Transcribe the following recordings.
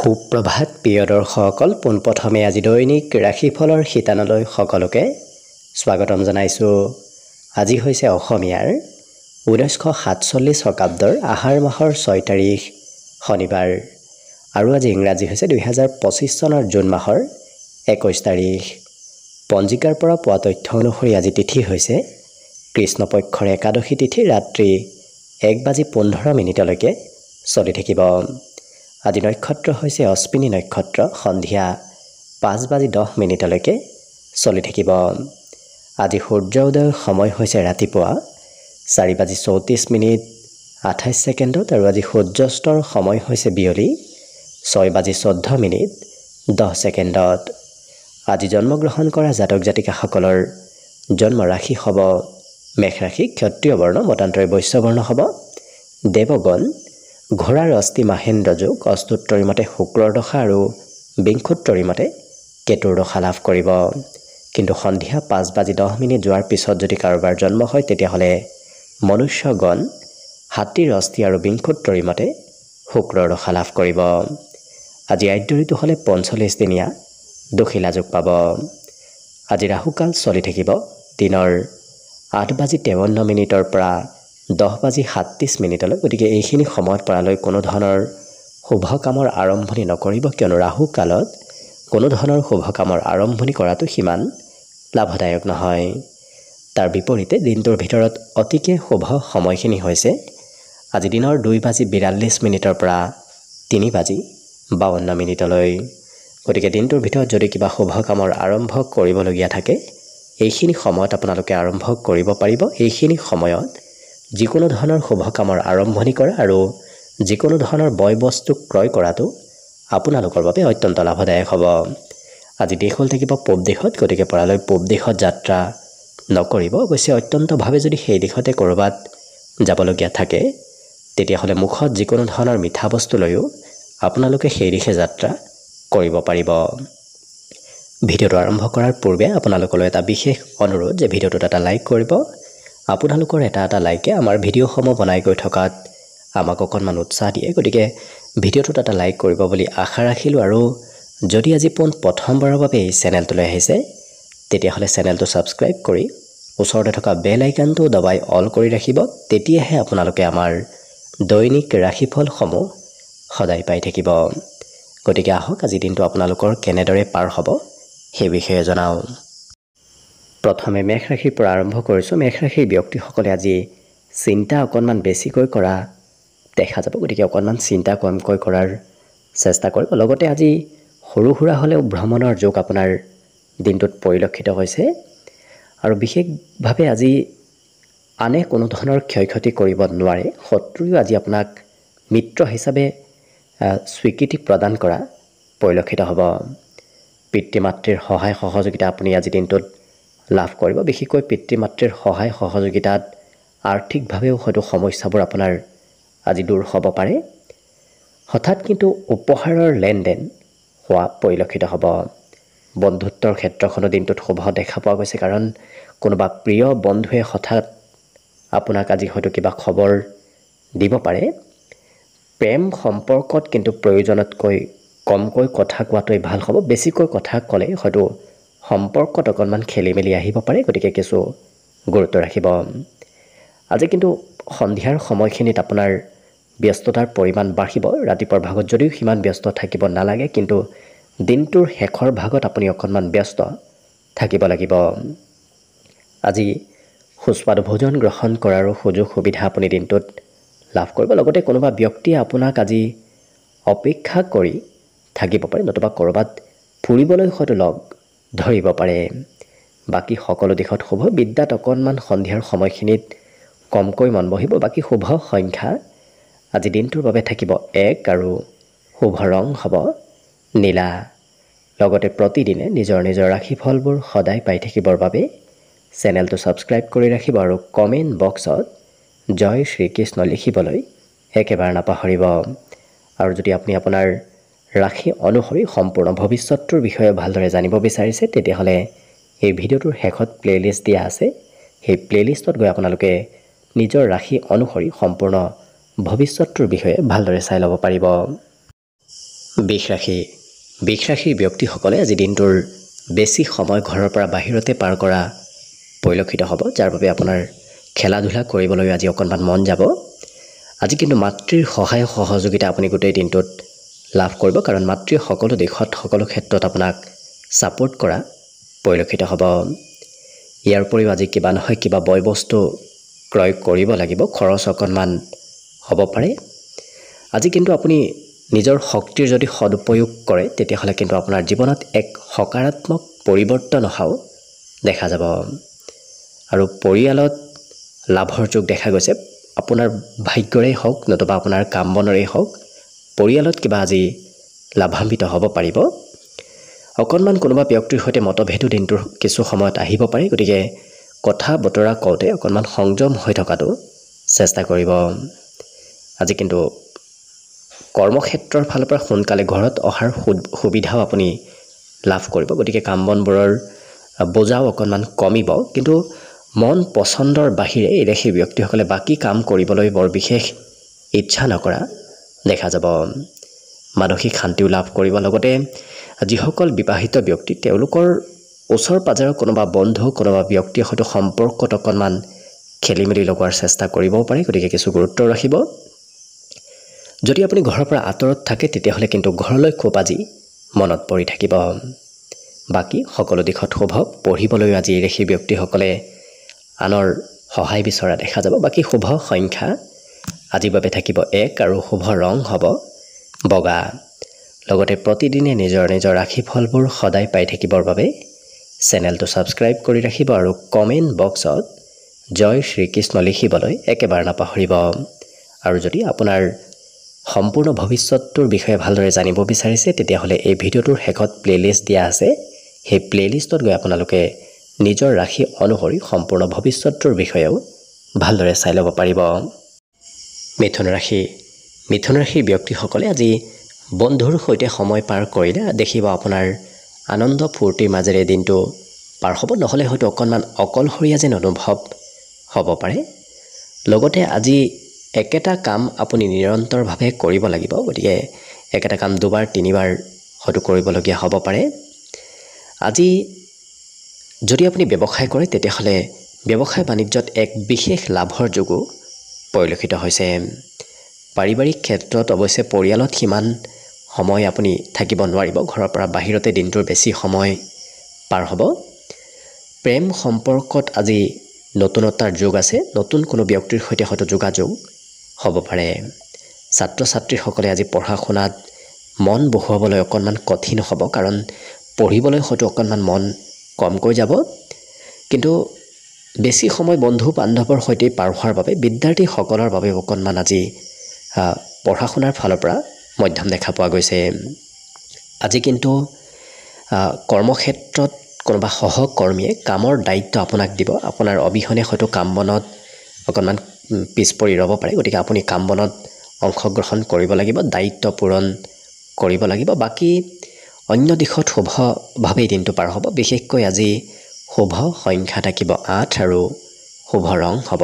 সুপ্ৰভাত প্ৰিয় দৰ্শকসকল, পোনপ্ৰথমে আজি দৈনিক ৰাশিফলৰ শিতানলৈ সকলোকে স্বাগতম জনাইছোঁ। আজি হৈছে অসমীয়াৰ 1947 শকাব্দৰ আহাৰ মাহৰ 6 তাৰিখ শনিবাৰ আৰু আজি ইংৰাজী হৈছে 2025 চনৰ জুন মাহৰ 21 তাৰিখ। পঞ্জিকাৰ পৰা পোৱা তথ্য অনুসৰি আজি তিথি হৈছে কৃষ্ণপক্ষৰ একাদশী তিথি ৰাত্ৰি 1:15 চলি থাকিব। আজি নক্ষত্ৰ হৈছে অশ্বিনী নক্ষত্ৰ, সন্ধিয়া 5:10 চলি থাকিব। আজি সূৰ্য উদয়ৰ সময় হৈছে ৰাতিপুৱা 4:34:28 আৰু আজি সূৰ্যাস্তৰ সময় হৈছে বিয়লি 6:14:10। আজি জন্মগ্ৰহণ কৰা জাতক জাতিকাসকলৰ জন্ম ৰাশি হ'ব মেষ ৰাশি, ক্ষত্ৰিয় বৰ্ণ, মতান্তৰে বৈশ্য বৰ্ণ হ'ব, দেৱগণ, ঘোঁৰাৰ অস্থি মাহেন্দ্ৰ যোগ, অষ্টোত্তৰী মতে শুক্ৰৰ দশা আৰু বিংশোত্তৰী মতে কেতুৰ দশা লাভ কৰিব। কিন্তু সন্ধিয়া 5:10 যোৱাৰ পিছত যদি কাৰোবাৰ জন্ম হয় তেতিয়াহ'লে মনুষ্যগণ হাতীৰ অস্থি আৰু বিংশোত্তৰী মতে শুক্ৰৰ দশা লাভ কৰিব। আজি আদ্য ঋতু হ'লে 45 দিনীয়া দোশিলা যোগ পাব। আজি ৰাহুকাল চলি থাকিব দিনৰ 8:53 পৰা 10:37। গতিকে এইখিনি সময়ত পৰালৈ কোনো ধৰণৰ শুভ কামৰ আৰম্ভণি নকৰিব, কিয়নো ৰাহু কালত কোনো ধৰণৰ শুভ কামৰ আৰম্ভণি কৰাটো সিমান লাভদায়ক নহয়। তাৰ বিপৰীতে দিনটোৰ ভিতৰত অতিকে শুভ সময়খিনি হৈছে আজি দিনৰ 2:42 পৰা 3:52। গতিকে দিনটোৰ ভিতৰত যদি কিবা শুভ কামৰ আৰম্ভ কৰিবলগীয়া থাকে এইখিনি সময়ত আপোনালোকে আৰম্ভ কৰিব পাৰিব। এইখিনি সময়ত যিকোনো ধৰণৰ শুভ কামৰ আৰম্ভণি কৰা আৰু যিকোনো ধৰণৰ বয় বস্তু ক্ৰয় কৰাটো আপোনালোকৰ বাবে অত্যন্ত লাভদায়ক হ'ব। আজি দিশ হ'ল থাকিব পূব দিশত, গতিকে পৰালৈ পূব দিশত যাত্ৰা নকৰিব। অৱশ্যে অত্যন্তভাৱে যদি সেই দিশতে ক'ৰবাত যাবলগীয়া থাকে তেতিয়াহ'লে মুখত যিকোনো ধৰণৰ মিঠা বস্তু লৈও আপোনালোকে সেই দিশে যাত্ৰা কৰিব পাৰিব। ভিডিঅ'টো আৰম্ভ কৰাৰ পূৰ্বে আপোনালোকলৈ এটা বিশেষ অনুৰোধ যে ভিডিঅ'টোত এটা লাইক কৰিব। আপোনালোকৰ এটা লাইকে আমাৰ ভিডিঅ'সমূহ বনাই গৈ থকাত আমাক অকণমান উৎসাহ দিয়ে। গতিকে ভিডিঅ'টোত এটা লাইক কৰিব বুলি আশা ৰাখিলোঁ। আৰু যদি আজি প্ৰথমবাৰৰ বাবে এই চেনেলটোলৈ আহিছে তেতিয়াহ'লে চেনেলটো ছাবস্ক্ৰাইব কৰি ওচৰতে থকা বেল আইকনটো দবাই অল কৰি ৰাখিব। তেতিয়াহে আপোনালোকে আমাৰ দৈনিক ৰাশিফলসমূহ সদায় পাই থাকিব। গতিকে আহক আজি দিনটো আপোনালোকৰ কেনেদৰে পাৰ হ'ব সেই বিষয়ে জনাওঁ। প্ৰথমে মেষ ৰাশিৰ পৰা আৰম্ভ কৰিছোঁ। মেষ ৰাশিৰ ব্যক্তিসকলে আজি চিন্তা অকণমান বেছিকৈ কৰা দেখা যাব। গতিকে অকণমান চিন্তা কমকৈ কৰাৰ চেষ্টা কৰিব। লগতে আজি সৰু সুৰা হ'লেও ভ্ৰমণৰ যোগ আপোনাৰ দিনটোত পৰিলক্ষিত হৈছে আৰু বিশেষভাৱে আজি আনে কোনো ধৰণৰ ক্ষয় ক্ষতি কৰিব নোৱাৰে। শত্ৰুৱেও আজি আপোনাক মিত্ৰ হিচাপে স্বীকৃতি প্ৰদান কৰা পৰিলক্ষিত হ'ব। পিতৃ মাতৃৰ সহায় সহযোগিতা আপুনি আজি দিনটোত লাভ কৰিব। বিশেষকৈ পিতৃ মাতৃৰ সহায় সহযোগিতাত আৰ্থিকভাৱেও হয়তো সমস্যাবোৰ আপোনাৰ আজি দূৰ হ'ব পাৰে। হঠাৎ কিন্তু উপহাৰৰ লেনদেন হোৱা পৰিলক্ষিত হ'ব। বন্ধুত্বৰ ক্ষেত্ৰখনো দিনটোত শুভ দেখা পোৱা গৈছে, কাৰণ কোনোবা প্ৰিয় বন্ধুৱে হঠাৎ আপোনাক আজি হয়তো কিবা খবৰ দিব পাৰে। প্ৰেম সম্পৰ্কত কিন্তু প্ৰয়োজনতকৈ কমকৈ কথা কোৱাটোৱে ভাল হ'ব। বেছিকৈ কথা ক'লে হয়তো সম্পৰ্কত অকণমান খেলি মেলি আহিব পাৰে, গতিকে কিছু গুৰুত্ব ৰাখিব। আজি কিন্তু সন্ধিয়াৰ সময়খিনিত আপোনাৰ ব্যস্ততাৰ পৰিমাণ বাঢ়িব। ৰাতিপুৱাৰ ভাগত যদিও সিমান ব্যস্ত থাকিব নালাগে, কিন্তু দিনটোৰ শেষৰ ভাগত আপুনি অকণমান ব্যস্ত থাকিব লাগিব। আজি সুস্বাদু ভোজন গ্ৰহণ কৰাৰো সুযোগ সুবিধা আপুনি দিনটোত লাভ কৰিব। লগতে কোনোবা ব্যক্তিয়ে আপোনাক আজি অপেক্ষা কৰি থাকিব পাৰে, নতুবা ক'ৰবাত ফুৰিবলৈ হয়তো লগ ধৰিব পাৰে। বাকী সকলো দিশত শুভ। বিদ্যাত অকণমান সন্ধিয়াৰ সময়খিনিত কমকৈ মন বহিব। বাকী শুভ সংখ্যা আজি দিনটোৰ বাবে থাকিব 1 আৰু শুভ ৰং হ'ব নীলা। লগতে প্ৰতিদিনে নিজৰ নিজৰ ৰাশিফলবোৰ সদায় পাই থাকিবৰ বাবে চেনেলটো ছাবস্ক্ৰাইব কৰি ৰাখিব আৰু কমেণ্ট বক্সত জয় শ্ৰীকৃষ্ণ লিখিবলৈ একেবাৰে নাপাহৰিব। আৰু যদি আপুনি আপোনাৰ ৰাশি অনুসৰি সম্পূৰ্ণ ভৱিষ্যতটোৰ বিষয়ে ভালদৰে জানিব বিচাৰিছে তেতিয়াহ'লে এই ভিডিঅ'টোৰ শেষত প্লে'লিষ্ট দিয়া আছে। সেই প্লে'লিষ্টত গৈ আপোনালোকে নিজৰ ৰাশি অনুসৰি সম্পূৰ্ণ ভৱিষ্যতটোৰ বিষয়ে ভালদৰে চাই ল'ব পাৰিব। বৃষ ৰাশিৰ ব্যক্তিসকলে আজি দিনটোৰ বেছি সময় ঘৰৰ পৰা বাহিৰতে পাৰ কৰা পৰিলক্ষিত হ'ব, যাৰ বাবে আপোনাৰ খেলা ধূলা কৰিবলৈ আজি অকণমান মন যাব। আজি কিন্তু মাতৃৰ সহায় সহযোগিতা আপুনি গোটেই দিনটোত লাভ কৰিব, কাৰণ মাতৃয়ে সকলো দিশত সকলো ক্ষেত্ৰত আপোনাক ছাপোৰ্ট কৰা পৰিলক্ষিত হ'ব। ইয়াৰ উপৰিও আজি কিবা নহয় কিবা বয় বস্তু ক্ৰয় কৰিব লাগিব, খৰচ অকণমান হ'ব পাৰে। আজি কিন্তু আপুনি নিজৰ শক্তিৰ যদি সদুপয়োগ কৰে তেতিয়াহ'লে কিন্তু আপোনাৰ জীৱনত এক সকাৰাত্মক পৰিৱৰ্তন অহাও দেখা যাব। আৰু পৰিয়ালত লাভৰ যোগ দেখা গৈছে। আপোনাৰ ভাগ্যৰেই হওক নতুবা আপোনাৰ কাম বনৰেই হওক, পৰিয়ালত কিবা আজি লাভান্বিত হ'ব পাৰিব। অকণমান কোনোবা ব্যক্তিৰ সৈতে মতভেদো দিনটোৰ কিছু সময়ত আহিব পাৰে, গতিকে কথা বতৰা কওঁতে অকণমান সংযম হৈ থকাটো চেষ্টা কৰিব। আজি কিন্তু কৰ্মক্ষেত্ৰৰ ফালৰ পৰা সোনকালে ঘৰত অহাৰ সুবিধাও আপুনি লাভ কৰিব, গতিকে কাম বনবোৰৰ বোজাও অকণমান কমিব। কিন্তু মন পচন্দৰ বাহিৰে এই ৰাশিৰ ব্যক্তিসকলে বাকী কাম কৰিবলৈ বৰ বিশেষ ইচ্ছা নকৰা দেখা যাব। মানসিক শান্তিও লাভ কৰিব। লগতে যিসকল বিবাহিত ব্যক্তি, তেওঁলোকৰ ওচৰ পাজৰৰ কোনোবা বন্ধু কোনোবা ব্যক্তিৰ সৈতে সম্পৰ্কত অকণমান খেলি মেলি লগোৱাৰ চেষ্টা কৰিবও পাৰে, গতিকে কিছু গুৰুত্ব ৰাখিব। যদি আপুনি ঘৰৰ পৰা আঁতৰত থাকে তেতিয়াহ'লে কিন্তু ঘৰলৈ খুব আজি মনত পৰি থাকিব। বাকী সকলো দিশত শুভ। পঢ়িবলৈ আজি এই ৰাশিৰ ব্যক্তিসকলে আনৰ সহায় বিচৰা দেখা যাব। বাকী শুভ সংখ্যা আজিৰ বাবে থাকিব 1 আৰু শুভ ৰং হ'ব বগা। লগতে প্ৰতিদিনে নিজৰ নিজৰ ৰাশিফলবোৰ সদায় পাই থাকিবৰ বাবে চেনেলটো ছাবস্ক্ৰাইব কৰি ৰাখিব আৰু কমেণ্ট বক্সত জয় শ্ৰীকৃষ্ণ লিখিবলৈ একেবাৰে নাপাহৰিব। আৰু যদি আপোনাৰ সম্পূৰ্ণ ভৱিষ্যতটোৰ বিষয়ে ভালদৰে জানিব বিচাৰিছে তেতিয়াহ'লে এই ভিডিঅ'টোৰ শেষত প্লেলিষ্ট দিয়া আছে। সেই প্লেলিষ্টত গৈ আপোনালোকে নিজৰ ৰাশি অনুসৰি সম্পূৰ্ণ ভৱিষ্যতটোৰ বিষয়েও ভালদৰে চাই ল'ব পাৰিব। মিথুন ৰাশিৰ ব্যক্তিসকলে আজি বন্ধুৰ সৈতে সময় পাৰ কৰিলে দেখিব আপোনাৰ আনন্দ ফূৰ্তিৰ মাজেৰে দিনটো পাৰ হ'ব, নহ'লে হয়তো অকণমান অকলশৰীয়া যেন অনুভৱ হ'ব পাৰে। লগতে আজি একেটা কাম আপুনি নিৰন্তৰভাৱে কৰিব লাগিব, গতিকে একেটা কাম দুবাৰ তিনিবাৰ হয়তো কৰিবলগীয়া হ'ব পাৰে। আজি যদি আপুনি ব্যৱসায় কৰে তেতিয়াহ'লে ব্যৱসায় বাণিজ্যত এক বিশেষ লাভৰ যোগো পৰিলক্ষিত হৈছে। পাৰিবাৰিক ক্ষেত্ৰত অৱশ্যে পৰিয়ালত সিমান সময় আপুনি থাকিব নোৱাৰিব, ঘৰৰ পৰা বাহিৰতে দিনটোৰ বেছি সময় পাৰ হ'ব। প্ৰেম সম্পৰ্কত আজি নতুনতাৰ যোগ আছে, নতুন কোনো ব্যক্তিৰ সৈতে হয়তো যোগাযোগ হ'ব পাৰে। ছাত্ৰ ছাত্ৰীসকলে আজি পঢ়া শুনাত মন বহুৱাবলৈ অকণমান কঠিন হ'ব, কাৰণ পঢ়িবলৈ হয়তো অকণমান মন কমকৈ যাব। কিন্তু বেছি সময় বন্ধু বান্ধৱৰ সৈতে পাৰ হোৱাৰ বাবে বিদ্যাৰ্থীসকলৰ বাবে অকণমান আজি পঢ়া শুনাৰ ফালৰ পৰা মধ্যম দেখা পোৱা গৈছে। আজি কিন্তু কৰ্মক্ষেত্ৰত কোনোবা সহকৰ্মীয়ে কামৰ দায়িত্ব আপোনাক দিব, আপোনাৰ অবিহনে হয়তো কাম বনত অকণমান পিছ পৰি ৰ'ব পাৰে, গতিকে আপুনি কাম বনত অংশগ্ৰহণ কৰিব লাগিব, দায়িত্ব পূৰণ কৰিব লাগিব। বাকী অন্য দিশত শুভভাৱেই দিনটো পাৰ হ'ব। বিশেষকৈ আজি শুভ সংখ্যা থাকিব 8 আৰু শুভ ৰং হ'ব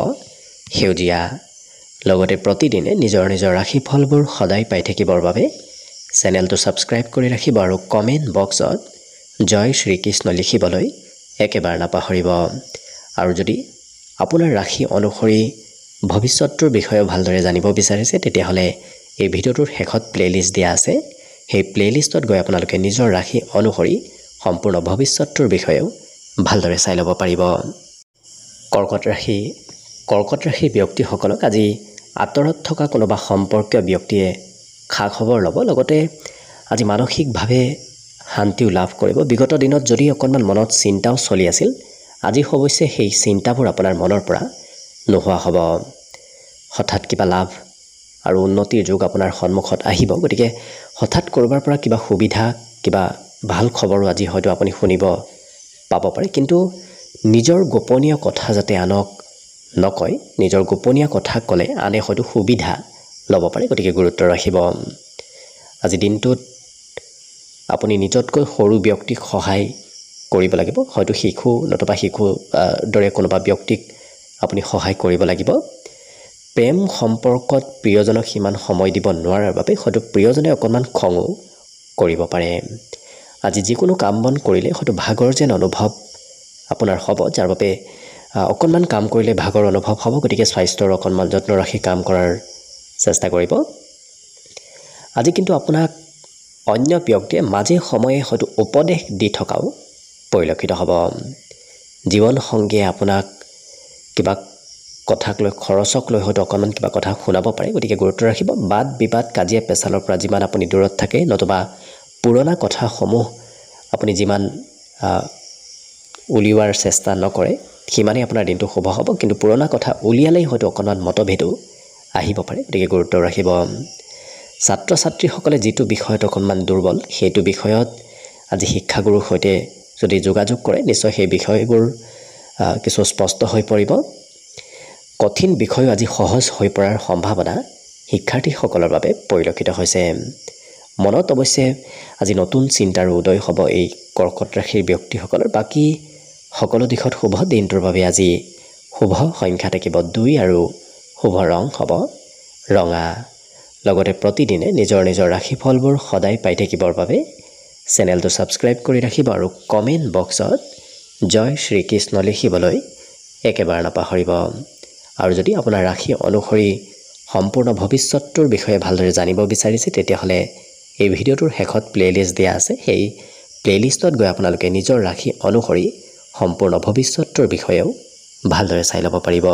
সেউজীয়া। লগতে প্ৰতিদিনে নিজৰ নিজৰ ৰাশিফলবোৰ সদায় পাই থাকিবৰ বাবে চেনেলটো ছাবস্ক্ৰাইব কৰি ৰাখিব আৰু কমেণ্ট বক্সত জয় শ্ৰীকৃষ্ণ লিখিবলৈ একেবাৰে নাপাহৰিব। আৰু যদি আপোনাৰ ৰাশি অনুসৰি ভৱিষ্যতটোৰ বিষয়ে ভালদৰে জানিব বিচাৰিছে তেতিয়াহ'লে এই ভিডিঅ'টোৰ শেষত প্লেলিষ্ট দিয়া আছে। সেই প্লেলিষ্টত গৈ আপোনালোকে নিজৰ ৰাশি অনুসৰি সম্পূৰ্ণ ভৱিষ্যতটোৰ বিষয়েও ভালদৰে চাই ল'ব পাৰিব। কৰ্কট ৰাশিৰ ব্যক্তিসকলক আজি আঁতৰত থকা কোনোবা সম্পৰ্কীয় ব্যক্তিয়ে খা খবৰ ল'ব, লগতে আজি মানসিকভাৱে শান্তিও লাভ কৰিব। বিগত দিনত যদি অকণমান মনত চিন্তাও চলি আছিল, আজি অৱশ্যে সেই চিন্তাবোৰ আপোনাৰ মনৰ পৰা নোহোৱা হ'ব। হঠাৎ কিবা লাভ আৰু উন্নতিৰ যোগ আপোনাৰ সন্মুখত আহিব, গতিকে হঠাৎ ক'ৰবাৰ পৰা কিবা সুবিধা কিবা ভাল খবৰো আজি হয়তো আপুনি শুনিব পাব পাৰে। কিন্তু নিজৰ গোপনীয় কথা যাতে আনক নকয়, নিজৰ গোপনীয় কথা ক'লে আনে হয়তো সুবিধা ল'ব পাৰে, গতিকে গুৰুত্ব ৰাখিব। আজি দিনটোত আপুনি নিজতকৈ সৰু ব্যক্তিক সহায় কৰিব লাগিব, হয়তো শিশু নতুবা দৰে কোনোবা ব্যক্তিক আপুনি সহায় কৰিব লাগিব। প্ৰেম সম্পৰ্কত প্ৰিয়জনক সিমান সময় দিব নোৱাৰাৰ বাবে হয়তো প্ৰিয়জনে অকণমান খঙো কৰিব পাৰে। আজি যিকোনো কাম বন কৰিলে হয়তো ভাগৰ যেন অনুভৱ আপোনাৰ হ'ব, যাৰ বাবে অকণমান কাম কৰিলে ভাগৰ অনুভৱ হ'ব। গতিকে স্বাস্থ্যৰ অকণমান যত্ন ৰাখি কাম কৰাৰ চেষ্টা কৰিব। আজি কিন্তু আপোনাক অন্য ব্যক্তিয়ে মাজে সময়ে হয়তো উপদেশ দি থকাও পৰিলক্ষিত হ'ব। জীৱন সংগীয়ে আপোনাক কিবা কথাক লৈ খৰচক লৈ হয়তো অকণমান কিবা কথা শুনাব পাৰে। গতিকে গুৰুত্ব ৰাখিব। বাদ বিবাদ কাজিয়া পেচালৰ পৰা যিমান আপুনি দূৰত থাকে, নতুবা পুৰণা কথাসমূহ আপুনি যিমান উলিওৱাৰ চেষ্টা নকৰে, সিমানেই আপোনাৰ দিনটো শুভ হ'ব। কিন্তু পুৰণা কথা উলিয়ালেই হয়তো অকণমান মতভেদো আহিব পাৰে। গতিকে গুৰুত্ব ৰাখিব। ছাত্ৰ ছাত্ৰীসকলে যিটো বিষয়ত অকণমান দুৰ্বল, সেইটো বিষয়ত আজি শিক্ষাগুৰুৰ সৈতে যদি যোগাযোগ কৰে, নিশ্চয় সেই বিষয়বোৰ কিছু স্পষ্ট হৈ পৰিব। কঠিন বিষয় আজি সহজ হৈ পৰাৰ সম্ভাৱনা শিক্ষাৰ্থীসকলৰ বাবে পৰিলক্ষিত হৈছে। মনত অৱশ্যে আজি নতুন চিন্তাৰ উদয় হ'ব এই কৰ্কট ৰাশিৰ ব্যক্তিসকলৰ। বাকী সকলো দিশত শুভ। দিনটোৰ বাবে আজি শুভ সংখ্যা থাকিব 2 আৰু শুভ ৰং হ'ব ৰঙা। লগতে প্ৰতিদিনে নিজৰ নিজৰ ৰাশিফলবোৰ সদায় পাই থাকিবৰ বাবে চেনেলটো ছাবস্ক্ৰাইব কৰি ৰাখিব আৰু কমেণ্ট বক্সত জয় শ্ৰীকৃষ্ণ লিখিবলৈ একেবাৰে নাপাহৰিব। আৰু যদি আপোনাৰ ৰাশি অনুসৰি সম্পূৰ্ণ ভৱিষ্যতটোৰ বিষয়ে ভালদৰে জানিব বিচাৰিছে, তেতিয়াহ'লে এই ভিডিঅ'টোৰ শেষত প্লেলিষ্ট দিয়া আছে। সেই প্লেলিষ্টত গৈ আপোনালোকে নিজৰ ৰাশি অনুসৰি সম্পূৰ্ণ ভৱিষ্যতটোৰ বিষয়েও ভালদৰে চাই ল'ব পাৰিব।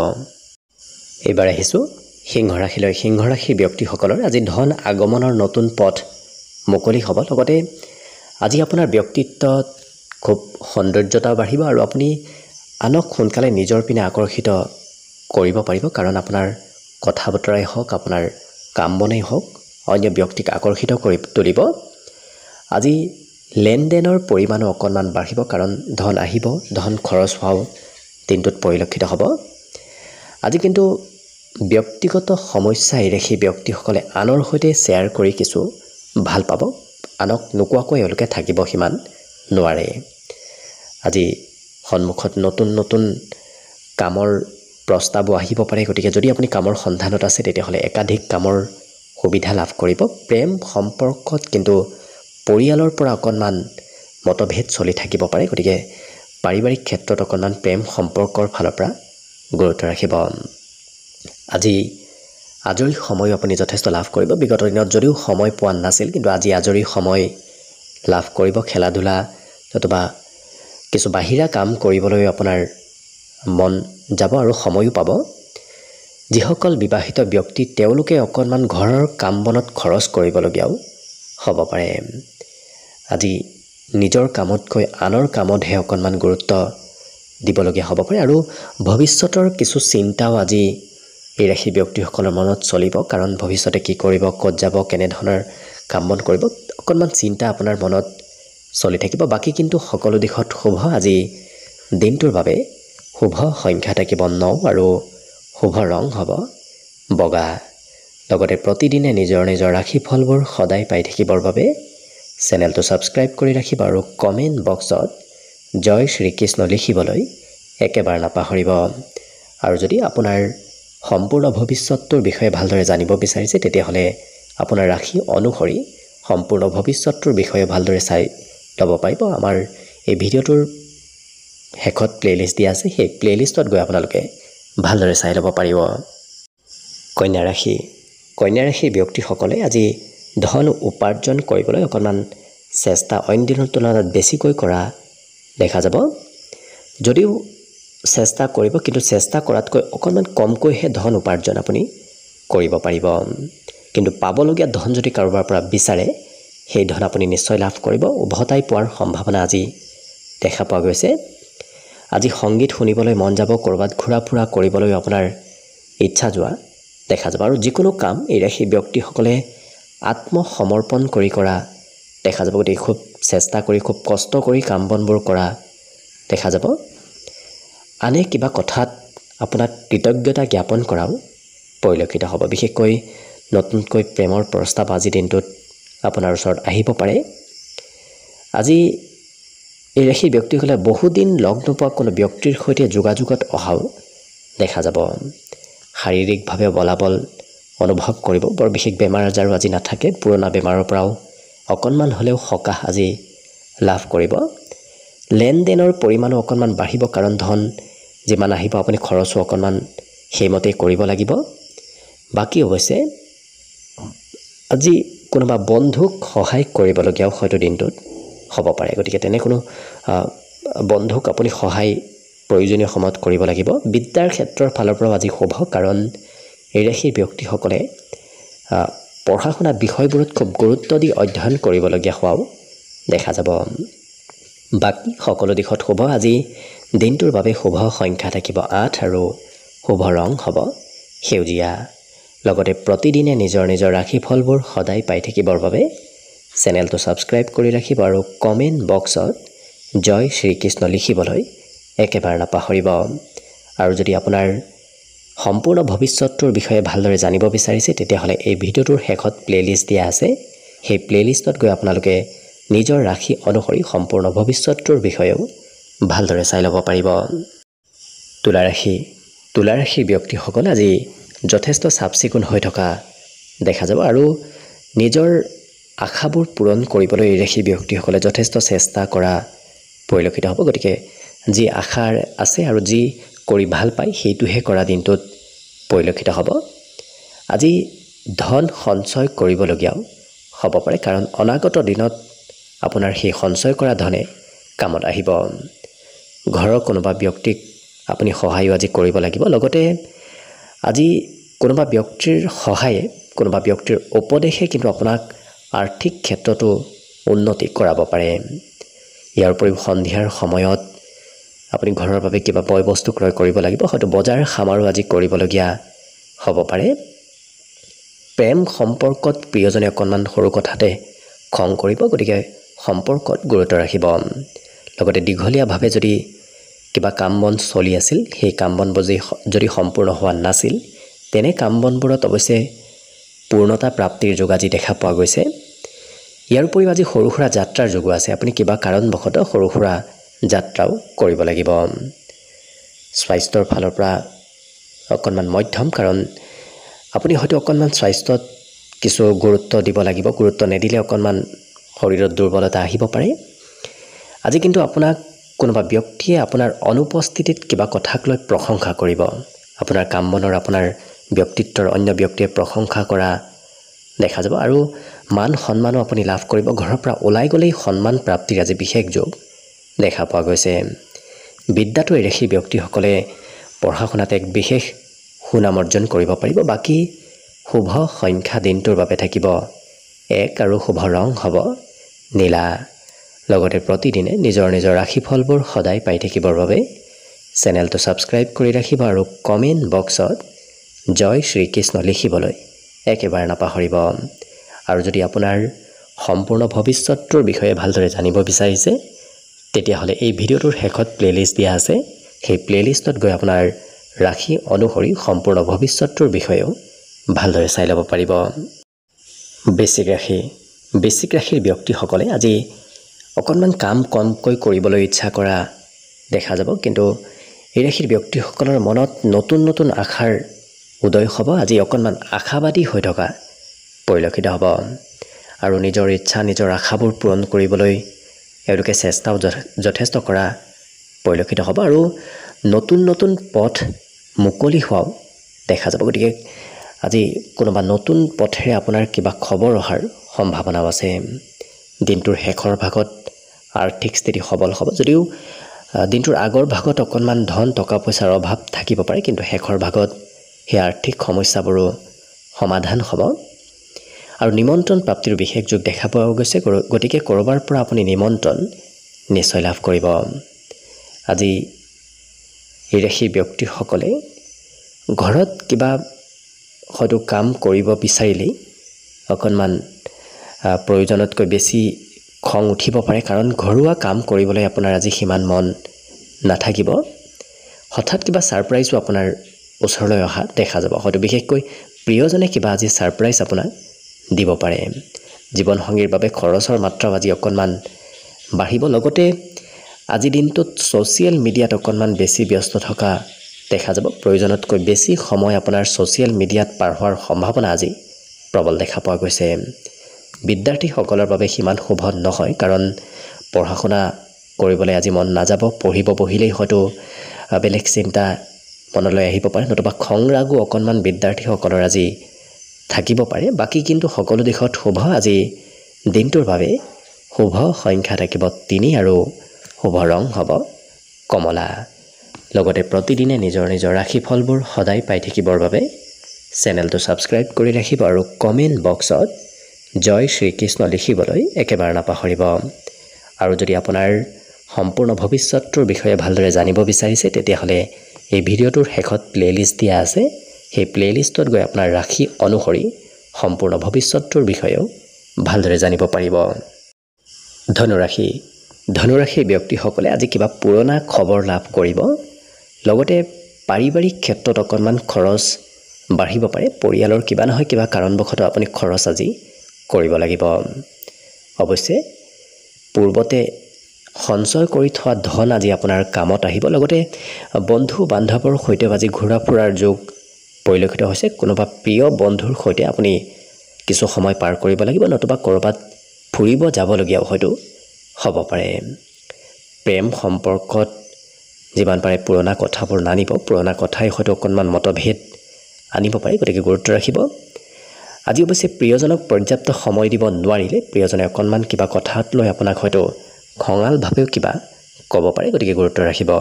এইবাৰ আহিছোঁ সিংহ ৰাশিলৈ। সিংহ ৰাশিৰ ব্যক্তিসকলৰ আজি ধন আগমনৰ নতুন পথ মুকলি হ'ব। লগতে আজি আপোনাৰ ব্যক্তিত্বত খুব সৌন্দৰ্যতাও বাঢ়িব আৰু আপুনি আনক সোনকালে নিজৰ পিনে আকৰ্ষিত কৰিব পাৰিব। কাৰণ আপোনাৰ কথা বতৰাই হওক, আপোনাৰ কাম বনেই হওক, অন্য ব্যক্তিক আকৰ্ষিত কৰি তুলিব। আজি লেনদেনৰ পৰিমাণো অকণমান বাঢ়িব, কাৰণ ধন আহিব, ধন খৰচ হোৱাও দিনটোত পৰিলক্ষিত হ'ব। আজি কিন্তু ব্যক্তিগত সমস্যা এৰি সেই ব্যক্তিসকলে আনৰ সৈতে শ্বেয়াৰ কৰি কিছু ভাল পাব। আনক নোকোৱাকৈ এওঁলোকে থাকিব সিমান নোৱাৰে। আজি সন্মুখত নতুন নতুন কামৰ প্ৰস্তাৱো আহিব পাৰে। গতিকে যদি আপুনি কামৰ সন্ধানত আছে, তেতিয়াহ'লে একাধিক কামৰ সুবিধা লাভ কৰিব। প্ৰেম সম্পৰ্কত কিন্তু পৰিয়ালৰ পৰা অকণমান মতভেদ চলি থাকিব পাৰে। গতিকে পাৰিবাৰিক ক্ষেত্ৰত অকণমান প্ৰেম সম্পৰ্কৰ ফালৰ পৰা গুৰুত্ব ৰাখিব। আজি আজৰি সময় আপুনি যথেষ্ট লাভ কৰিব। বিগত দিনত যদিও সময় পোৱা নাছিল, কিন্তু আজি আজৰি সময় লাভ কৰিব। খেলা ধূলা নতুবা কিছু বাহিৰা কাম কৰিবলৈ আপোনাৰ মন যাব আৰু সময়ো পাব। যিসকল বিবাহিত ব্যক্তি, তেওঁলোকে অকণমান ঘৰৰ কাম বনত খৰচ কৰিবলগীয়াও হ'ব পাৰে। আজি নিজৰ কামতকৈ আনৰ কামতহে অকণমান গুৰুত্ব দিবলগীয়া হ'ব পাৰে। আৰু ভৱিষ্যতৰ কিছু চিন্তাও আজি এই ৰাশি ব্যক্তিসকলৰ মনত চলিব। কাৰণ ভৱিষ্যতে কি কৰিব, ক'ত যাব, কেনেধৰণৰ কাম বন কৰিব, অকণমান চিন্তা আপোনাৰ মনত চলি থাকিব। বাকী কিন্তু সকলো দিশত শুভ। আজি দিনটোৰ বাবে শুভ সংখ্যা থাকিব 9 আৰু শুভ ৰং হ'ব বগা। লগতে প্ৰতিদিনে নিজৰ নিজৰ ৰাশিফলবোৰ সদায় পাই থাকিবৰ বাবে চেনেলটো ছাবস্ক্ৰাইব কৰি ৰাখিব আৰু কমেণ্ট বক্সত জয় শ্ৰীকৃষ্ণ লিখিবলৈ একেবাৰে নাপাহৰিব। আৰু যদি আপোনাৰ সম্পূৰ্ণ ভৱিষ্যতটোৰ বিষয়ে ভালদৰে জানিব বিচাৰিছে, তেতিয়াহ'লে আপোনাৰ ৰাশি অনুসৰি সম্পূৰ্ণ ভৱিষ্যতটোৰ বিষয়ে ভালদৰে চাই ল'ব পাৰিব। আমাৰ এই ভিডিঅ'টোৰ শেষত প্লেলিষ্ট দিয়া আছে। সেই প্লেলিষ্টত গৈ আপোনালোকে ভালদৰে চাই ল'ব পাৰিব। কন্যা ৰাশি। কন্যা ৰাশিৰ ব্যক্তিসকলে আজি ধন উপাৰ্জন কৰিবলৈ অকণমান চেষ্টা অইন দিনৰ তুলনাত বেছিকৈ কৰা দেখা যাব। যদিও চেষ্টা কৰিব, কিন্তু চেষ্টা কৰাতকৈ অকণমান কমকৈহে ধন উপাৰ্জন আপুনি কৰিব পাৰিব। কিন্তু পাবলগীয়া ধন যদি কাৰোবাৰ পৰা বিচাৰে, সেই ধন আপুনি নিশ্চয় লাভ কৰিব। উভতাই পোৱাৰ সম্ভাৱনা আজি দেখা পোৱা গৈছে। আজি সংগীত শুনিবলৈ মন যাব, ক'ৰবাত ঘূৰা ফুৰা কৰিবলৈ আপোনাৰ ইচ্ছা যোৱা দেখা যাব। আৰু যিকোনো কাম এই ৰাশি ব্যক্তিসকলে আত্মসমৰ্পণ কৰি কৰা দেখা যাব। গতিকে খুব চেষ্টা কৰি, খুব কষ্ট কৰি কাম বনবোৰ কৰা দেখা যাব। আনে কিবা কথাত আপোনাক কৃতজ্ঞতা জ্ঞাপন কৰাও পৰিলক্ষিত হ'ব। বিশেষকৈ নতুনকৈ প্ৰেমৰ প্ৰস্তাৱ আজি দিনটোত আপোনাৰ ওচৰত আহিব পাৰে। আজি এই ৰাশি ব্যক্তিসকলে বহুদিন লগ নোপোৱা কোনো ব্যক্তিৰ সৈতে যোগাযোগত অহাও দেখা যাব। শাৰীৰিকভাৱে বলাবল অনুভৱ কৰিব। বৰ বিশেষ বেমাৰ আজাৰো আজি নাথাকে। পুৰণা বেমাৰৰ পৰাও অকণমান হ'লেও সকাহ আজি লাভ কৰিব। লেনদেনৰ পৰিমাণো অকণমান বাঢ়িব, কাৰণ ধন যিমান আহিব আপুনি খৰচো অকণমান সেইমতে কৰিব লাগিব। বাকী অৱশ্যে আজি কোনোবা বন্ধুক সহায় কৰিবলগীয়াও হয়তো দিনটোত হ'ব পাৰে, গতিকে তেনে কোনো বন্ধুক আপুনি সহায় প্ৰয়োজনীয় সময়ত কৰিব লাগিব। বিদ্যাৰ ক্ষেত্ৰৰ ফালৰ পৰাও আজি শুভ, কাৰণ এই ৰাশিৰ ব্যক্তিসকলে পঢ়া শুনা বিষয়বোৰত খুব গুৰুত্ব দি অধ্যয়ন কৰিবলগীয়া হোৱাও দেখা যাব। বাকী সকলো দিশত শুভ। আজি দিনটোৰ বাবে শুভ সংখ্যা থাকিব 8 আৰু শুভ ৰং হ'ব সেউজীয়া। লগতে প্ৰতিদিনে নিজৰ নিজৰ ৰাশিফলবোৰ সদায় পাই থাকিবৰ বাবে চেনেলটো ছাবস্ক্ৰাইব কৰি ৰাখিব আৰু কমেণ্ট বক্সত জয় শ্ৰীকৃষ্ণ লিখিবলৈ একেবাৰে নাপাহৰিব। আৰু যদি আপোনাৰ সম্পূৰ্ণ ভৱিষ্যতটোৰ বিষয়ে ভালদৰে জানিব বিচাৰিছে, তেতিয়াহ'লে এই ভিডিঅ'টোৰ শেষত প্লেলিষ্ট দিয়া আছে। সেই প্লেলিষ্টত গৈ আপোনালোকে নিজৰ ৰাশি অনুসৰি সম্পূৰ্ণ ভৱিষ্যতটোৰ বিষয়েও ভালদৰে চাই ল'ব পাৰিব। তুলা ৰাশিৰ ব্যক্তিসকল আজি যথেষ্ট চাফ চিকুণ হৈ থকা দেখা যাব আৰু নিজৰ আশাবোৰ পূৰণ কৰিবলৈ এই ৰাশিৰ ব্যক্তিসকলে যথেষ্ট চেষ্টা কৰা পৰিলক্ষিত হ'ব। গতিকে যি আশা আছে আৰু যি কৰি ভাল পায় সেইটোহে কৰা দিনটোত পৰিলক্ষিত হ'ব। আজি ধন সঞ্চয় কৰিবলগীয়াও হ'ব পাৰে, কাৰণ অনাগত দিনত আপোনাৰ সেই সঞ্চয় কৰা ধনে কামত আহিব। ঘৰৰ কোনোবা ব্যক্তিক আপুনি সহায়ো আজি কৰিব লাগিব। লগতে আজি কোনোবা ব্যক্তিৰ সহায়ে, কোনোবা ব্যক্তিৰ উপদেশে কিন্তু আপোনাক আৰ্থিক ক্ষেত্ৰতো উন্নতি কৰাব পাৰে। ইয়াৰ উপৰিও সন্ধিয়াৰ সময়ত আপুনি ঘৰৰ বাবে কিবা বয় বস্তু ক্ৰয় কৰিব লাগিব, হয়তো বজাৰ সামাৰো আজি কৰিবলগীয়া হ'ব পাৰে। প্ৰেম সম্পৰ্কত প্ৰিয়জনে অকণমান সৰু কথাতে খং কৰিব, গতিকে সম্পৰ্কত গুৰুত্ব ৰাখিব। লগতে দীঘলীয়াভাৱে যদি কিবা কাম বন চলি আছিল, সেই কাম বনবোৰ যদি সম্পূৰ্ণ হোৱা নাছিল, তেনে কাম বনবোৰত অৱশ্যে পূৰ্ণতা প্ৰাপ্তিৰ যোগ আজি দেখা পোৱা গৈছে। ইয়াৰ উপৰিও আজি সৰু সুৰা যাত্ৰাৰ যোগো আছে। আপুনি কিবা কাৰণবশতঃ সৰু সুৰা যাত্ৰাও কৰিব লাগিব। স্বাস্থ্যৰ ফালৰ পৰা অকণমান মধ্যম, কাৰণ আপুনি হয়তো অকণমান স্বাস্থ্যত কিছু গুৰুত্ব দিব লাগিব। গুৰুত্ব নিদিলে অকণমান শৰীৰত দুৰ্বলতা আহিব পাৰে। আজি কিন্তু আপোনাক কোনোবা ব্যক্তিয়ে আপোনাৰ অনুপস্থিতিত কিবা কথাক লৈ প্ৰশংসা কৰিব। আপোনাৰ কাম বনৰ, আপোনাৰ ব্যক্তিত্বৰ অন্য ব্যক্তিয়ে প্ৰশংসা কৰা দেখা যাব আৰু মান সন্মানো আপুনি লাভ কৰিব। ঘৰৰ পৰা ওলাই গ'লেই সন্মান প্ৰাপ্তিৰ আজি বিশেষ যোগ দেখা পোৱা গৈছে। বিদ্যাটো এই ৰাশিৰ ব্যক্তিসকলে পঢ়া শুনাত এক বিশেষ সুনাম অৰ্জন কৰিব পাৰিব। বাকী শুভ সংখ্যা দিনটোৰ বাবে থাকিব 1 আৰু শুভ ৰং হ'ব নীলা। লগতে প্ৰতিদিনে নিজৰ নিজৰ ৰাশিফলবোৰ সদায় পাই থাকিবৰ বাবে চেনেলটো ছাবস্ক্ৰাইব কৰি ৰাখিব আৰু কমেণ্ট বক্সত জয় শ্ৰীকৃষ্ণ লিখিবলৈ একেবাৰে নাপাহৰিব। আৰু যদি আপোনাৰ সম্পূৰ্ণ ভৱিষ্যতটোৰ বিষয়ে ভালদৰে জানিব বিচাৰিছে, তেতিয়াহ'লে এই ভিডিঅ'টোৰ শেষত প্লেলিষ্ট দিয়া আছে। সেই প্লেলিষ্টত গৈ আপোনাৰ ৰাশি অনুসৰি সম্পূৰ্ণ ভৱিষ্যতটোৰ বিষয়েও ভালদৰে চাই ল'ব পাৰিব। বৃশ্চিক ৰাশিৰ ব্যক্তিসকলে আজি অকণমান কাম কমকৈ কৰিবলৈ ইচ্ছা কৰা দেখা যাব, কিন্তু এই ৰাশিৰ ব্যক্তিসকলৰ মনত নতুন নতুন আশাৰ উদয় হ'ব। আজি অকণমান আশাবাদী হৈ থকা পৰিলক্ষিত হ'ব আৰু নিজৰ ইচ্ছা, নিজৰ আশাবোৰ পূৰণ কৰিবলৈ এওঁলোকে চেষ্টাও যথেষ্ট কৰা পৰিলক্ষিত হ'ব আৰু নতুন নতুন পথ মুকলি হোৱাও দেখা যাব। গতিকে আজি কোনোবা নতুন পথেৰে আপোনাৰ কিবা খবৰ অহাৰ সম্ভাৱনাও আছে। দিনটোৰ শেষৰ ভাগত আৰ্থিক স্থিতি সবল হ'ব, যদিও দিনটোৰ আগৰ ভাগত অকণমান ধন টকা পইচাৰ অভাৱ থাকিব পাৰে, কিন্তু শেষৰ ভাগত সেই আৰ্থিক সমস্যাবোৰো সমাধান হ'ব আৰু নিমন্ত্ৰণ প্ৰাপ্তিৰ বিশেষ যোগ দেখা পোৱা গৈছে। গতিকে ক'ৰবাৰ পৰা আপুনি নিমন্ত্ৰণ নিশ্চয় লাভ কৰিব। আজি এই ৰাশিৰ ব্যক্তিসকলে ঘৰত কিবা হয়তো কাম কৰিব বিচাৰিলেই অকণমান প্ৰয়োজনতকৈ বেছি খং উঠিব পাৰে, কাৰণ ঘৰুৱা কাম কৰিবলৈ আপোনাৰ আজি সিমান মন নাথাকিব। হঠাৎ কিবা ছাৰপ্ৰাইজো আপোনাৰ ওচৰলৈ অহা দেখা যাব। হয়তো বিশেষকৈ প্ৰিয়জনে কিবা আজি ছাৰপ্ৰাইজ আপোনাক দিব পাৰে। জীৱনসংগীৰ বাবে খৰচৰ মাত্ৰাও আজি অকণমান বাঢ়িব। লগতে আজি দিনটোত ছ'চিয়েল মিডিয়াত অকণমান বেছি ব্যস্ত থকা দেখা যাব। প্ৰয়োজনতকৈ বেছি সময় আপোনাৰ ছ'চিয়েল মিডিয়াত পাৰ হোৱাৰ সম্ভাৱনা আজি প্ৰবল দেখা পোৱা গৈছে। বিদ্যাৰ্থীসকলৰ বাবে সিমান শুভ নহয়, কাৰণ পঢ়া শুনা কৰিবলৈ আজি মন নাযাব। পঢ়িব বহিলেই হয়তো বেলেগ চিন্তা মনলৈ আহিব পাৰে, নতুবা খং ৰাগো অকণমান বিদ্যাৰ্থীসকলৰ আজি থাকিব পাৰে। বাকী কিন্তু সকলো দিশত শুভ। আজি দিনটোৰ বাবে শুভ সংখ্যা থাকিব 3 আৰু শুভ ৰং হ'ব কমলা। লগতে প্ৰতিদিনে নিজৰ নিজৰ ৰাশিফলবোৰ সদায় পাই থাকিবৰ বাবে চেনেলটো ছাবস্ক্ৰাইব কৰি ৰাখিব আৰু কমেণ্ট বক্সত জয় শ্ৰীকৃষ্ণ লিখিবলৈ একেবাৰে নাপাহৰিব। আৰু যদি আপোনাৰ সম্পূৰ্ণ ভৱিষ্যতটোৰ বিষয়ে ভালদৰে জানিব বিচাৰিছে, তেতিয়াহ'লে এই ভিডিঅ'টোৰ শেষত প্লেলিষ্ট দিয়া আছে। সেই প্লেলিষ্টত গৈ আপোনাৰ ৰাশি অনুসৰি সম্পূৰ্ণ ভৱিষ্যতটোৰ বিষয়েও ভালদৰে জানিব পাৰিব। ধনুৰাশিৰ ব্যক্তিসকলে আজি কিবা পুৰণা খবৰ লাভ কৰিব। লগতে পাৰিবাৰিক ক্ষেত্ৰত অকণমান খৰচ বাঢ়িব পাৰে। পৰিয়ালৰ কিবা নহয় কিবা কাৰণবশতঃ আপুনি খৰচ আজি কৰিব লাগিব। অৱশ্যে পূৰ্বতে সঞ্চয় কৰি থোৱা ধন আজি আপোনাৰ কামত আহিব। লগতে বন্ধু বান্ধৱৰ সৈতে আজি ঘূৰা ফুৰাৰ যোগ পৰিলক্ষিত হৈছে। কোনোবা প্ৰিয় বন্ধুৰ সৈতে আপুনি কিছু সময় পাৰ কৰিব লাগিব, নতুবা ক'ৰবাত ফুৰিব যাবলগীয়াও হয়তো হ'ব পাৰে। প্ৰেম সম্পৰ্কত যিমান পাৰে পুৰণা কথাবোৰ নানিব। পুৰণা কথাই হয়তো অকণমান মতভেদ আনিব পাৰে, গতিকে গুৰুত্ব ৰাখিব। আজি অৱশ্যে প্ৰিয়জনক পৰ্যাপ্ত সময় দিব নোৱাৰিলে প্ৰিয়জনে অকণমান কিবা কথাত লৈ আপোনাক হয়তো খঙালভাৱেও কিবা ক'ব পাৰে, গতিকে গুৰুত্ব ৰাখিব।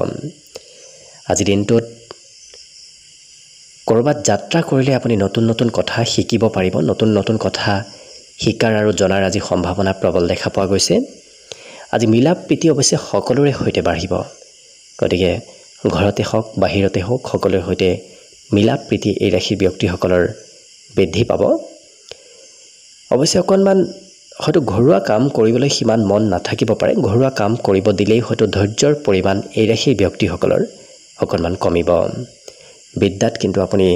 আজি দিনটোত ক'ৰবাত যাত্ৰা কৰিলে আপুনি নতুন নতুন কথা শিকিব পাৰিব। নতুন নতুন কথা শিকাৰ আৰু জনাৰ আজি সম্ভাৱনা প্ৰবল দেখা পোৱা গৈছে। আজি মিলাপ প্ৰীতি অৱশ্যে সকলোৰে সৈতে বাঢ়িব, গতিকে ঘৰতে হওক বাহিৰতে হওক সকলোৰে সৈতে মিলাপ প্ৰীতি এই ৰাশিৰ ব্যক্তিসকলৰ বৃদ্ধি পাব। অৱশ্যে অকণমান হয়তো ঘৰুৱা কাম কৰিবলৈ সিমান মন নাথাকিব পাৰে। ঘৰুৱা কাম কৰিব দিলেই হয়তো ধৈৰ্যৰ পৰিমাণ এই ৰাশিৰ ব্যক্তিসকলৰ অকণমান কমিব। বিদ্যাত কিন্তু আপুনি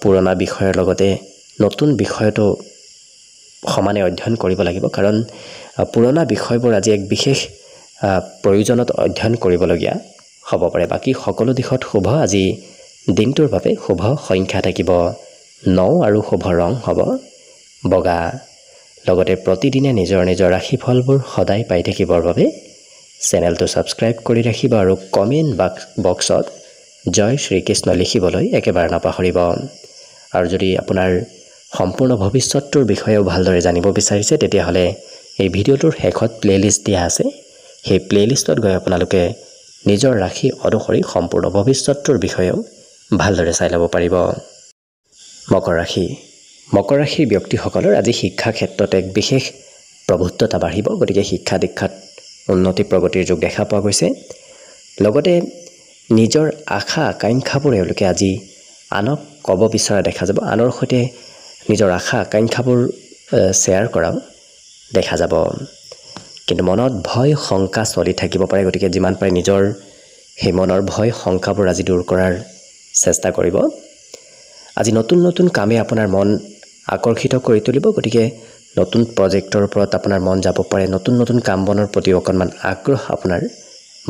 পুৰণা বিষয়ৰ লগতে নতুন বিষয়টো সমানে অধ্যয়ন কৰিব লাগিব, কাৰণ পুৰণা বিষয়বোৰ আজি এক বিশেষ প্ৰয়োজনত অধ্যয়ন কৰিবলগীয়া হ'ব পাৰে। বাকী সকলো দিশত শুভ। আজি দিনটোৰ বাবে শুভ সংখ্যা থাকিব 9 আৰু শুভ ৰং হ'ব বগা। লগতে প্ৰতিদিনে নিজৰ নিজৰ ৰাশিফলবোৰ সদায় পাই থাকিবৰ বাবে চেনেলটো ছাবস্ক্ৰাইব কৰি ৰাখিব আৰু কমেণ্ট বক্সত জয় শ্ৰীকৃষ্ণ লিখিবলৈ একেবাৰে নাপাহৰিব। আৰু যদি আপোনাৰ সম্পূৰ্ণ ভৱিষ্যতটোৰ বিষয়েও ভালদৰে জানিব বিচাৰিছে, তেতিয়াহ'লে এই ভিডিঅ'টোৰ শেষত প্লেলিষ্ট দিয়া আছে। সেই প্লেলিষ্টত গৈ আপোনালোকে নিজৰ ৰাশি অনুসৰি সম্পূৰ্ণ ভৱিষ্যতটোৰ বিষয়েও ভালদৰে চাই ল'ব পাৰিব। মকৰ ৰাশিৰ ব্যক্তিসকলৰ আজি শিক্ষা ক্ষেত্ৰত এক বিশেষ প্ৰভুত্বতা বাঢ়িব, গতিকে শিক্ষা দীক্ষাত উন্নতি প্ৰগতিৰ যোগ দেখা পোৱা গৈছে। লগতে নিজৰ আশা আকাংক্ষাবোৰ এওঁলোকে আজি আনক ক'ব বিচৰা দেখা যাব। আনৰ সৈতে নিজৰ আশা আকাংক্ষাবোৰ শ্বেয়াৰ কৰাও দেখা যাব। কিন্তু মনত ভয় শংকা চলি থাকিব পাৰে, গতিকে যিমান পাৰে নিজৰ সেই মনৰ ভয় শংকাবোৰ আজি দূৰ কৰাৰ চেষ্টা কৰিব। আজি নতুন নতুন কামে আপোনাৰ মন আকৰ্ষিত কৰি তুলিব, গতিকে নতুন প্ৰজেক্টৰ ওপৰত আপোনাৰ মন যাব পাৰে। নতুন নতুন কাম বনৰ প্ৰতি অকণমান আগ্ৰহ আপোনাৰ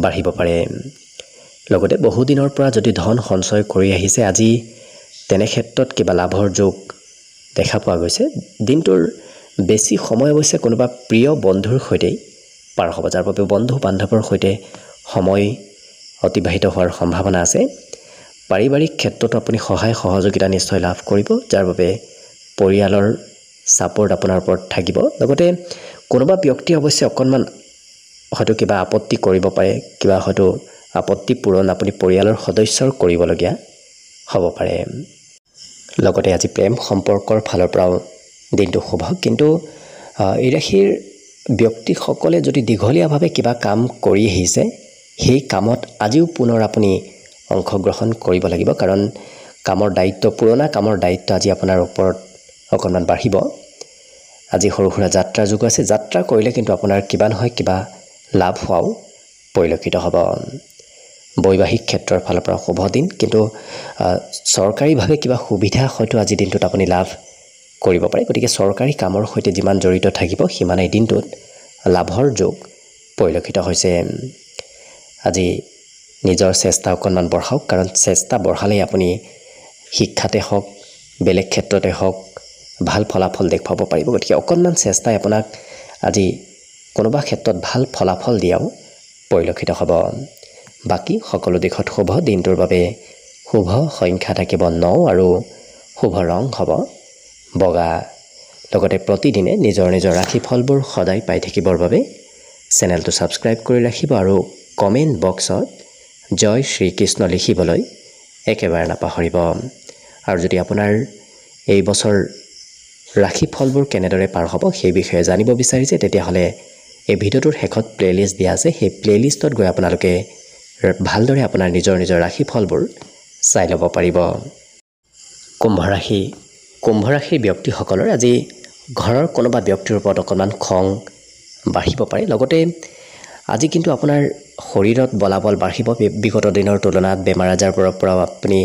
বাঢ়িব পাৰে। লগতে বহুদিনৰ পৰা যদি ধন সঞ্চয় কৰি আহিছে, আজি তেনে ক্ষেত্ৰত কিবা লাভৰ যোগ দেখা পোৱা গৈছে। দিনটোৰ বেছি সময় অৱশ্যে কোনোবা প্ৰিয় বন্ধুৰ সৈতেই পাৰ হ'ব, যাৰ বাবে বন্ধু বান্ধৱৰ সৈতে সময় অতিবাহিত হোৱাৰ সম্ভাৱনা আছে। পাৰিবাৰিক ক্ষেত্ৰতো আপুনি সহায় সহযোগিতা নিশ্চয় লাভ কৰিব, যাৰ বাবে পৰিয়ালৰ ছাপোৰ্ট আপোনাৰ ওপৰত থাকিব। লগতে কোনোবা ব্যক্তিয়ে অৱশ্যে অকণমান হয়তো কিবা আপত্তি কৰিব পাৰে, কিবা হয়তো আপত্তি পূৰণ আপুনি পৰিয়ালৰ সদস্যৰ কৰিবলগীয়া হ'ব পাৰে। লগতে আজি প্ৰেম সম্পৰ্কৰ ফালৰ পৰাও দিনটো শুভ। কিন্তু এই ৰাশিৰ ব্যক্তিসকলে যদি দীঘলীয়াভাৱে কিবা কাম কৰি আহিছে, সেই কামত আজিও পুনৰ আপুনি অংশগ্ৰহণ কৰিব লাগিব, কাৰণ কামৰ দায়িত্ব পুৰণা কামৰ দায়িত্ব আজি আপোনাৰ ওপৰত অকণমান বাঢ়িব। আজি সৰু সুৰা যাত্ৰাৰ যোগ আছে। যাত্ৰা কৰিলে কিন্তু আপোনাৰ কিবা নহয় কিবা লাভ হোৱাও পৰিলক্ষিত হ'ব। বৈবাহিক ক্ষেত্ৰৰ ফালৰ পৰা শুভ দিন, কিন্তু চৰকাৰীভাৱে কিবা সুবিধা হয়তো আজি দিনটোত আপুনি লাভ কৰিব পাৰে, গতিকে চৰকাৰী কামৰ সৈতে যিমান জড়িত থাকিব সিমানেই দিনটোত লাভৰ যোগ পৰিলক্ষিত হৈছে। আজি নিজৰ চেষ্টা অকণমান বঢ়াওক, কাৰণ চেষ্টা বঢ়ালেই আপুনি শিক্ষাতে হওক বেলেগ ক্ষেত্ৰতে হওক ভাল ফলাফল দেখুৱাব পাৰিব। গতিকে অকণমান চেষ্টাই আপোনাক আজি কোনোবা ক্ষেত্ৰত ভাল ফলাফল দিয়াও পৰিলক্ষিত হ'ব। বাকী সকলো দিশত শুভ। দিনটোৰ বাবে শুভ সংখ্যা থাকিব 9 আৰু শুভ ৰং হ'ব বগা। লগতে প্ৰতিদিনে নিজৰ নিজৰ ৰাশিফলবোৰ সদায় পাই থাকিবৰ বাবে চেনেলটো ছাবস্ক্ৰাইব কৰি ৰাখিব আৰু কমেণ্ট বক্সত জয় শ্ৰীকৃষ্ণ লিখিবলৈ একেবাৰে নাপাহৰিব। আৰু যদি আপোনাৰ এই বছৰ ৰাশিফলবোৰ কেনেদৰে পাৰ হ'ব সেই বিষয়ে জানিব বিচাৰিছে তেতিয়াহ'লে এই ভিডিঅ'টোৰ শেষত প্লেলিষ্ট দিয়া আছে। সেই প্লেলিষ্টত গৈ আপোনালোকে ভালদৰে আপোনাৰ নিজৰ নিজৰ ৰাশিফলবোৰ চাই ল'ব পাৰিব। কুম্ভ ৰাশিৰ ব্যক্তিসকলৰ আজি ঘৰৰ কোনোবা ব্যক্তিৰ ওপৰত অকণমান খং বাঢ়িব পাৰে। লগতে আজি কিন্তু আপোনাৰ শৰীৰত বলাবল বাঢ়িব। বিগত দিনৰ তুলনাত বেমাৰ আজাৰবোৰৰ পৰা আপুনি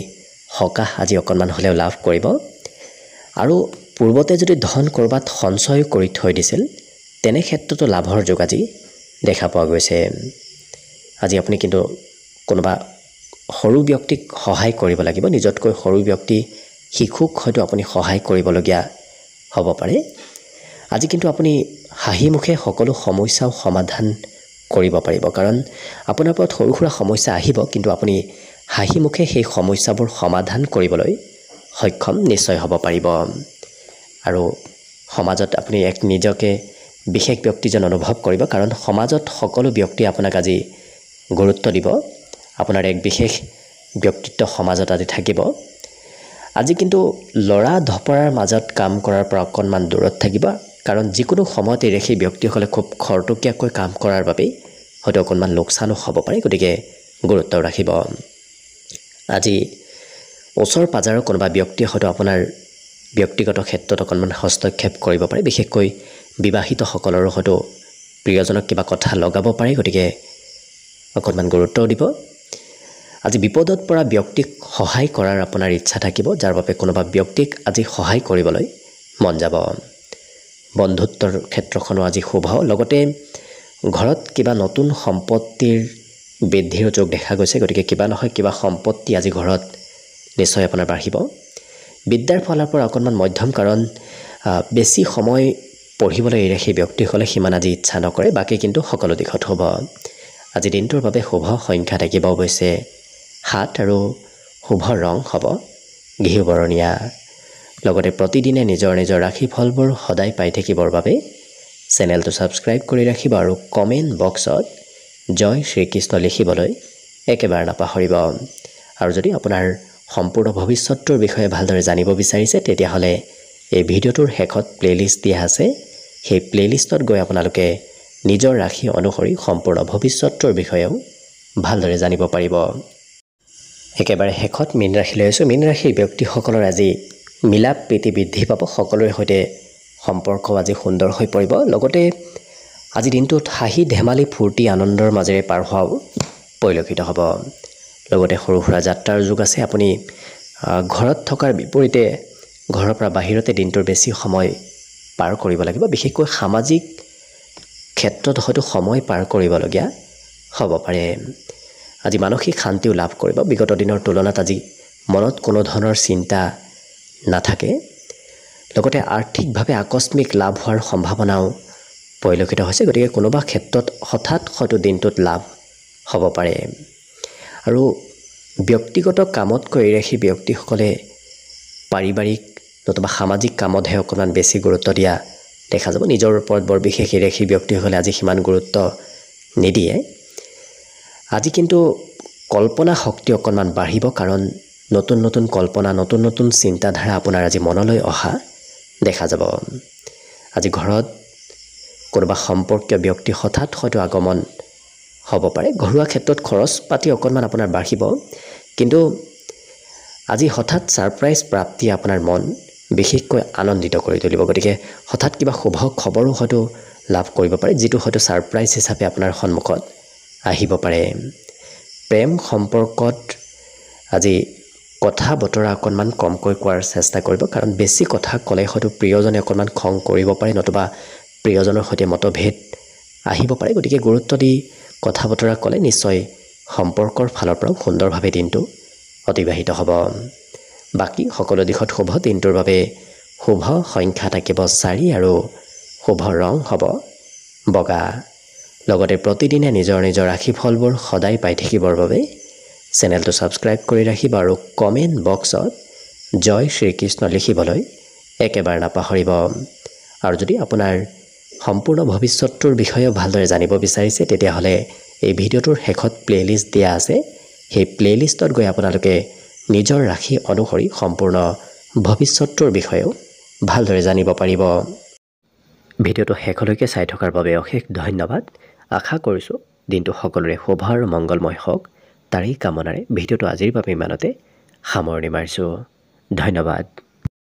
সকাহ আজি অকণমান হ'লেও লাভ কৰিব। আৰু পূৰ্বতে যদি ধন ক'ৰবাত সঞ্চয় কৰি থৈ দিছিল তেনে ক্ষেত্ৰতো লাভৰ যোগ আজি দেখা পোৱা গৈছে। আজি আপুনি কিন্তু কোনোবা সৰু ব্যক্তিক সহায় কৰিব লাগিব। নিজতকৈ সৰু ব্যক্তি শিশুক হয়তো আপুনি সহায় কৰিবলগীয়া হ'ব পাৰে। আজি কিন্তু আপুনি হাঁহি মুখে সকলো সমস্যাও সমাধান কৰিব পাৰিব। কাৰণ আপোনাৰ ওপৰত সৰু সুৰা সমস্যা আহিব, কিন্তু আপুনি হাঁহি মুখে সেই সমস্যাবোৰ সমাধান কৰিবলৈ সক্ষম নিশ্চয় হ'ব পাৰিব। আৰু সমাজত আপুনি এক নিজকে বিশেষ ব্যক্তি যেন অনুভৱ কৰিব, কাৰণ সমাজত সকলো ব্যক্তিয়ে আপোনাক আজি গুৰুত্ব দিব। আপোনাৰ এক বিশেষ ব্যক্তিত্ব সমাজত আজি থাকিব। আজি কিন্তু লৰা ধপৰাৰ মাজত কাম কৰাৰ পৰা অকণমান দূৰত থাকিব, কাৰণ যিকোনো সময়তে সেই ব্যক্তিসকলে খুব খৰতকীয়াকৈ কাম কৰাৰ বাবেই হয়তো অকণমান লোকচানো হ'ব পাৰে। গতিকে গুৰুত্ব ৰাখিব। আজি ওচৰ পাজৰৰ কোনোবা ব্যক্তিয়ে হয়তো আপোনাৰ ব্যক্তিগত ক্ষেত্ৰত অকণমান হস্তক্ষেপ কৰিব পাৰে। বিশেষকৈ বিবাহিতসকলৰো হয়তো প্ৰিয়জনক কিবা কথা লগাব পাৰে। গতিকে অকণমান গুৰুত্ব দিব। আজি বিপদত পৰা ব্যক্তিক সহায় কৰাৰ আপোনাৰ ইচ্ছা থাকিব, যাৰ বাবে কোনোবা ব্যক্তিক আজি সহায় কৰিবলৈ মন যাব। বন্ধুত্বৰ ক্ষেত্ৰখনো আজি শুভ। লগতে ঘৰত কিবা নতুন সম্পত্তিৰ বৃদ্ধিৰ যোগ দেখা গৈছে। গতিকে কিবা নহয় কিবা সম্পত্তি আজি ঘৰত নিশ্চয় আপোনাৰ বাঢ়িব। বিদ্যাৰ ফালৰ পৰা অকণমান মধ্যম, কাৰণ বেছি সময় পঢ়িবলৈ এৰে সেই ব্যক্তিসকলে সিমান আজি ইচ্ছা নকৰে। বাকী কিন্তু সকলো দিশত শুভ। আজি দিনটোৰ বাবে শুভ সংখ্যা থাকিব অৱশ্যে 7 আৰু শুভ ৰং হ'ব ঘিউ বৰণীয়া। লগতে প্ৰতিদিনে নিজৰ নিজৰ ৰাশিফলবোৰ সদায় পাই থাকিবৰ বাবে চেনেলটো ছাবস্ক্ৰাইব কৰি ৰাখিব আৰু কমেণ্ট বক্সত জয় শ্ৰীকৃষ্ণ লিখিবলৈ একেবাৰে নাপাহৰিব। আৰু যদি আপোনাৰ সম্পূৰ্ণ ভৱিষ্যতটোৰ বিষয়ে ভালদৰে জানিব বিচাৰিছে তেতিয়াহ'লে এই ভিডিঅ'টোৰ শেষত প্লেলিষ্ট দিয়া আছে। সেই প্লেলিষ্টত গৈ আপোনালোকে নিজৰ ৰাশি অনুসৰি সম্পূৰ্ণ ভৱিষ্যতটোৰ বিষয়েও ভালদৰে জানিব পাৰিব। একেবাৰে শেষত মীন ৰাশিলৈ আছোঁ। মীন ৰাশিৰ ব্যক্তিসকলৰ আজি মিলাপ প্ৰীতি বৃদ্ধি পাব। সকলোৰে সৈতে সম্পৰ্ক আজি সুন্দৰ হৈ পৰিব। লগতে আজি দিনটোত হাঁহি ধেমালি ফূৰ্তি আনন্দৰ মাজেৰে পাৰ হোৱাও পৰিলক্ষিত হ'ব। লগতে সৰু সুৰা যাত্ৰাৰ যোগ আছে। আপুনি ঘৰত থকাৰ বিপৰীতে ঘৰৰ পৰা বাহিৰতে দিনটোৰ বেছি সময় পাৰ কৰিব লাগিব। বিশেষকৈ সামাজিক ক্ষেত্ৰত হয়তো সময় পাৰ কৰিবলগীয়া হ'ব পাৰে। আজি মানসিক শান্তিও লাভ কৰিব। বিগত দিনৰ তুলনাত আজি মনত কোনো ধৰণৰ চিন্তা নাথাকে। লগতে আৰ্থিকভাৱে আকস্মিক লাভ হোৱাৰ সম্ভাৱনাও পৰিলক্ষিত হৈছে। গতিকে কোনোবা ক্ষেত্ৰত হঠাৎ হয়তো দিনটোত লাভ হ'ব পাৰে। আৰু ব্যক্তিগত কামতকৈ সেই ব্যক্তিসকলে পাৰিবাৰিক নতুবা সামাজিক কামতহে অকণমান বেছি গুৰুত্ব দিয়া দেখা যাব। নিজৰ ওপৰত বৰ বিশেষ সেই ব্যক্তিসকলে আজি সিমান গুৰুত্ব নিদিয়ে। আজি কিন্তু কল্পনা শক্তি অকণমান বাঢ়িব, কাৰণ নতুন নতুন কল্পনা নতুন নতুন চিন্তাধাৰা আপোনাৰ আজি মনলৈ অহা দেখা যাব। আজি ঘৰত কোনোবা সম্পৰ্কীয় ব্যক্তি হঠাৎ হয়তো আগমন হ'ব পাৰে। ঘৰুৱা ক্ষেত্ৰত খৰচ পাতি অকণমান আপোনাৰ বাঢ়িব, কিন্তু আজি হঠাৎ ছাৰপ্ৰাইজ প্ৰাপ্তিয়ে আপোনাৰ মন বিশেষকৈ আনন্দিত কৰি তুলিব। গতিকে হঠাৎ কিবা শুভ খবৰো হয়তো লাভ কৰিব পাৰে, যিটো হয়তো ছাৰপ্ৰাইজ হিচাপে আপোনাৰ সন্মুখত আহিব পাৰে। প্ৰেম সম্পৰ্কত আজি কথা বতৰা অকণমান কমকৈ কোৱাৰ চেষ্টা কৰিব, কাৰণ বেছি কথা ক'লে হয়তো প্ৰিয়জনে অকণমান খং কৰিব পাৰে, নতুবা প্ৰিয়জনৰ সৈতে মতভেদ আহিব পাৰে। গতিকে গুৰুত্ব দি কথা বতৰা ক'লে নিশ্চয় সম্পৰ্কৰ ফালৰ পৰাও সুন্দৰভাৱে দিনটো অতিবাহিত হ'ব। বাকী সকলো দিশত শুভ। দিনটোৰ বাবে শুভ সংখ্যা থাকিব 4 আৰু শুভ ৰং হ'ব বগা। লগতে প্ৰতিদিনে নিজৰ নিজৰ ৰাশিফলবোৰ সদায় পাই থাকিবৰ বাবে চেনেলটো ছাবস্ক্ৰাইব কৰি ৰাখিব আৰু কমেণ্ট বক্সত জয় শ্ৰীকৃষ্ণ লিখিবলৈ একেবাৰে নাপাহৰিব। আৰু যদি আপোনাৰ সম্পূৰ্ণ ভৱিষ্যতটোৰ বিষয়ে ভালদৰে জানিব বিচাৰিছে তেতিয়াহ'লে এই ভিডিঅ'টোৰ শেষত প্লেলিষ্ট দিয়া আছে। সেই প্লেলিষ্টত গৈ আপোনালোকে নিজৰ ৰাশি অনুসৰি সম্পূৰ্ণ ভৱিষ্যতটোৰ বিষয়েও ভালদৰে জানিব পাৰিব। ভিডিঅ'টো শেষলৈকে চাই থকাৰ বাবে অশেষ ধন্যবাদ। আশা কৰিছোঁ দিনটো সকলোৰে শুভ আৰু মংগলময় হওক, তাৰেই কামনাৰে ভিডিঅ'টো আজিৰ বাবে ইমানতে সামৰণি মাৰিছোঁ। ধন্যবাদ।